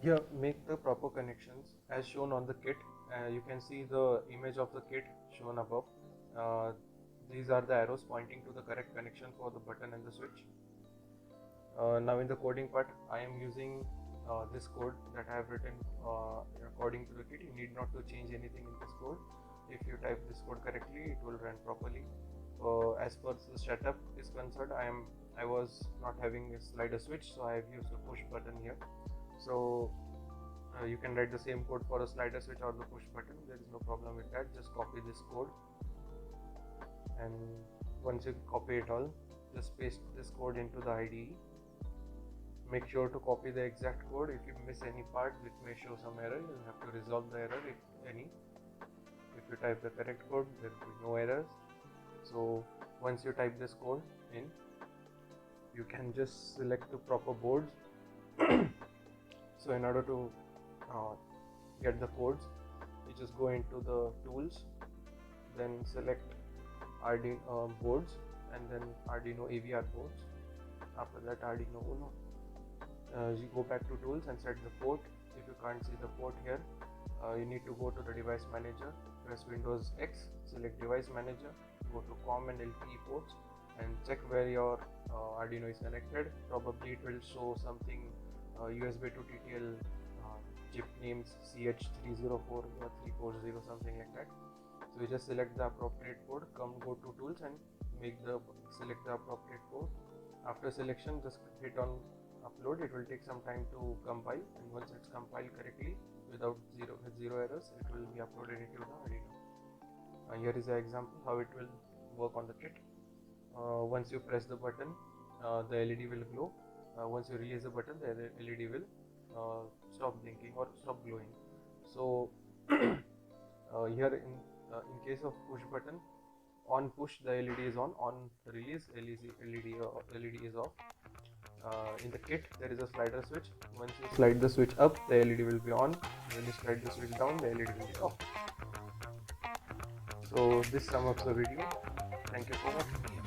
Here, make the proper connections as shown on the kit. You can see the image of the kit shown above. These are the arrows pointing to the correct connection for the button and the switch. Now in the coding part, I am using this code that I have written according to the kit. You need not to change anything in this code. If you type this code correctly, it will run properly. As per the setup is concerned, I was not having a slider switch, so I have used a push button here. So you can write the same code for a slider switch or the push button. There is no problem with that. Just copy this code, and once you copy it all, just paste this code into the IDE. Make sure to copy the exact code. If you miss any part which may show some error, you'll have to resolve the error if any. If you type the correct code, there will be no errors. So once you type this code in, you can just select the proper boards. So in order to get the codes, you just go into the tools, then select Arduino boards, and then Arduino AVR boards. After that, Arduino Uno. You go back to tools and set the port. If you can't see the port here, you need to go to the device manager, press Windows X, select device manager, go to COM and LTE ports, and check where your Arduino is connected. Probably it will show something USB to TTL chip names CH304 or 340, something like that. So you just select the appropriate port, go to tools and select the appropriate port. After selection, just hit on upload. It will take some time to compile, and once it's compiled correctly with zero errors, it will be uploaded into the Arduino. Here is an example how it will work on the kit. Once you press the button, the LED will glow. Once you release the button, the LED will stop blinking or stop glowing. So here in case of push button, on push the LED is on release LED is off. In the kit there is a slider switch. Once you slide the switch up, the LED will be on. When you slide the switch down, the LED will be off. So this sums up the video. Thank you so much.